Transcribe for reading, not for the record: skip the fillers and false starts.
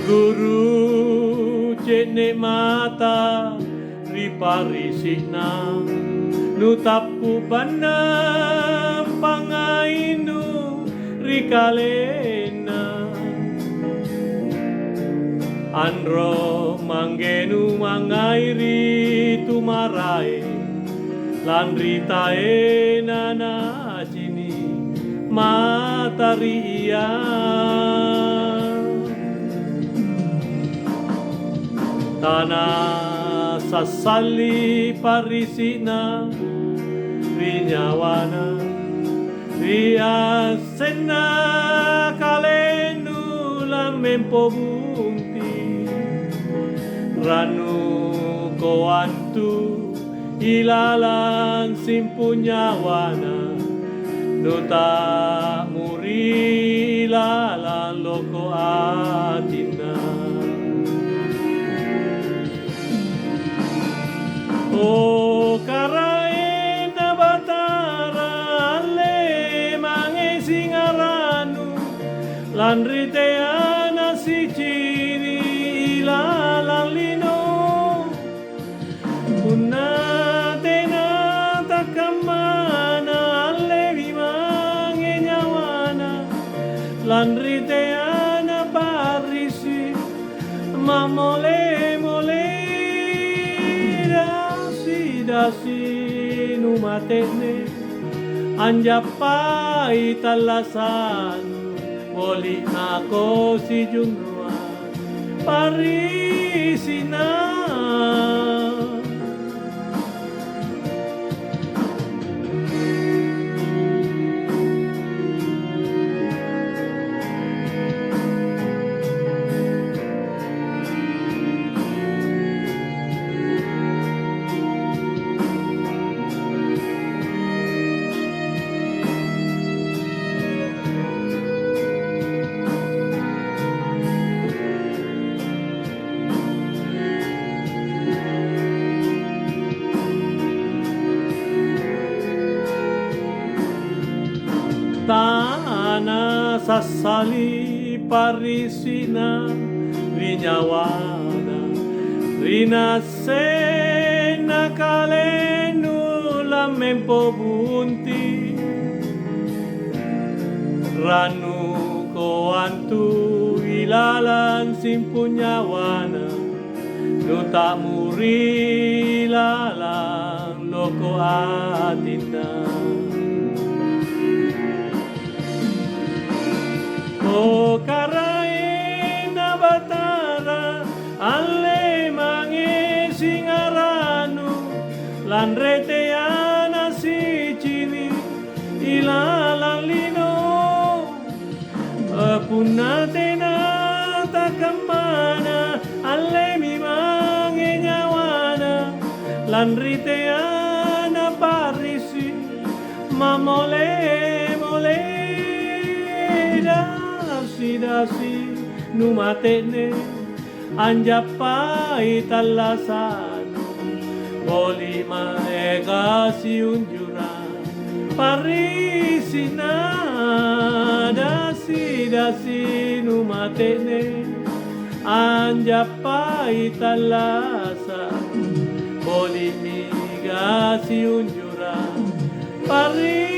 Guru cene mata riparisina nu tapu bana pangainu rikalena andro manggenu mangairi tumarai lan ritae nana cini mataria tanah sasali parisina rinyawana riasena kalenu lamempo bunti ranu koantu ilalang simpunyawana nuta muri ilalang loko atina o karae na batara le mange singaranu lan riteana si ciri ilalang lino una tena takamana le vimange nyawana lan riteana parisi mamole mole dasi numatene anjapai talasan poli ako si junua parisina tanah sasali parisina rinyawana rinasena kalenu lamempo bunti ranu koantu ilalan simpunyawana nuta muri lalang loko atina o karae na batara alle mange singaranu lan reteana si cini ilalang lino punatena takamana alle mi mange nyawana lan riteana parisi mamole mole dasi numatene anjapai talasanu poli maega si unjura parisina dasi numatene anjapai talasanu poli miga si unjura parisina